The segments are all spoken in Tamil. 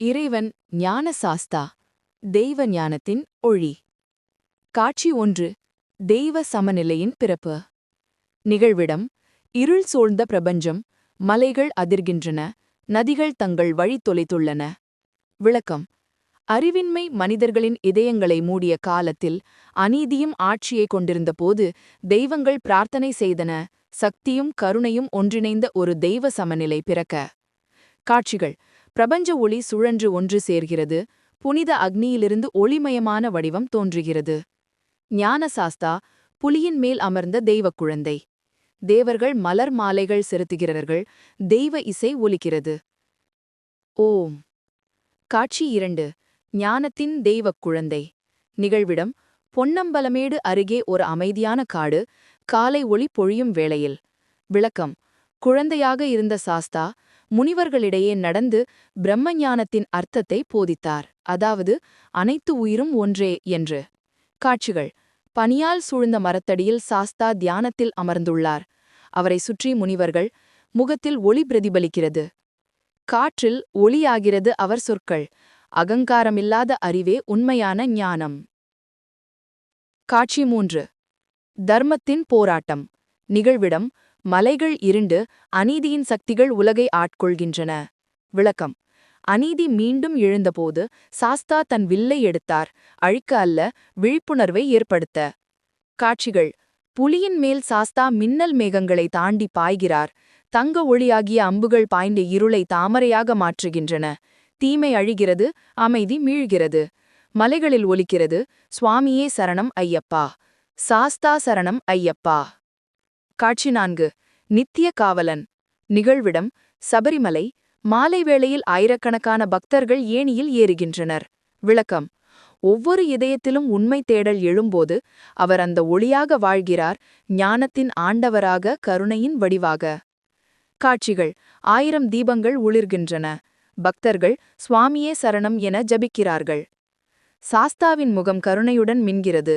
இறைவன் ஞான சாஸ்தா தெய்வ ஞானத்தின் ஒளி. காட்சி 1. தெய்வ சமநிலையின் பிறப்பு. நிகழ்விடம்: இருள் சூழ்ந்த பிரபஞ்சம். மலைகள் அதிர்கின்றன, நதிகள் தங்கள் வழி தொலைத்துள்ளன. விளக்கம்: அறிவின்மை மனிதர்களின் இதயங்களை மூடிய காலத்தில், அநீதியும் ஆட்சியை கொண்டிருந்தபோது தெய்வங்கள் பிரார்த்தனை செய்தன, சக்தியும் கருணையும் ஒன்றிணைந்த ஒரு தெய்வ சமநிலை பிறக்க. காட்சிகள்: பிரபஞ்ச ஒளி சுழன்று ஒன்று சேர்கிறது, புனித அக்னியிலிருந்து ஒளிமயமான வடிவம் தோன்றுகிறது. ஞானசாஸ்தா புலியின் மேல் அமர்ந்த தெய்வக் குழந்தை. தேவர்கள் மலர் மாலைகள் செலுத்துகிறார்கள், தெய்வ இசை ஒலிக்கிறது. ஓம். காட்சி 2. ஞானத்தின் தெய்வக் குழந்தை. நிகழ்விடம்: பொன்னம்பலமேடு அருகே ஒரு அமைதியான காடு, காலை ஒளி பொழியும் வேளையில். விளக்கம்: குழந்தையாக இருந்த சாஸ்தா முனிவர்களிடையே நடந்து பிரம்மஞானத்தின் அர்த்தத்தை போதித்தார், அதாவது அனைத்து உயிரும் ஒன்றே என்று. காட்சிகள்: பனியால் சூழ்ந்த மரத்தடியில் சாஸ்தா தியானத்தில் அமர்ந்துள்ளார். அவரை சுற்றி முனிவர்கள். முகத்தில் ஒளி பிரதிபலிக்கிறது. காற்றில் ஒளியாகிறது அவர் சொற்கள். அகங்காரமில்லாத அறிவே உண்மையான ஞானம். காட்சி 3. தர்மத்தின் போராட்டம். நிகழ்விடம்: மலைகள் இருண்டு, அநீதியின் சக்திகள் உலகை ஆட்கொள்கின்றன. விளக்கம்: அநீதி மீண்டும் எழுந்தபோது சாஸ்தா தன் வில்லை எடுத்தார், அழிக்க அல்ல, விழிப்புணர்வை ஏற்படுத்த. காட்சிகள்: புலியின் மேல் சாஸ்தா மின்னல் மேகங்களை தாண்டி பாய்கிறார். தங்க ஒளியாகிய அம்புகள் பாய்ந்து இருளை தாமரையாக மாற்றுகின்றன. தீமை அழிகிறது, அமைதி மீழ்கிறது. மலைகளில் ஒலிக்கிறது: சுவாமியே சரணம் ஐயப்பா, சாஸ்தா சரணம் ஐயப்பா. காட்சி 4. நித்திய காவலன். நிகழ்விடம்: சபரிமலை. மாலை வேளையில் ஆயிரக்கணக்கான பக்தர்கள் ஏணியில் ஏறுகின்றனர். விளக்கம்: ஒவ்வொரு இதயத்திலும் உண்மை தேடல் எழும்போது அவர் அந்த ஒளியாக வாழ்கிறார், ஞானத்தின் ஆண்டவராக, கருணையின் வடிவாக. காட்சிகள்: 1000 தீபங்கள் ஒளிர்கின்றன. பக்தர்கள் சுவாமியே சரணம் என ஜபிக்கிறார்கள். சாஸ்தாவின் முகம் கருணையுடன் மின்கிறது.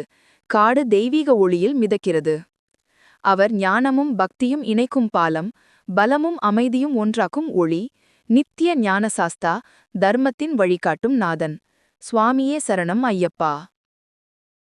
காடு தெய்வீக ஒளியில் மிதக்கிறது. அவர் ஞானமும் பக்தியும் இணைக்கும் பாலம், பலமும் அமைதியும் ஒன்றாக்கும் ஒளி. நித்திய ஞானசாஸ்தா, தர்மத்தின் வழிகாட்டும் நாதன். சுவாமியே சரணம் ஐயப்பா.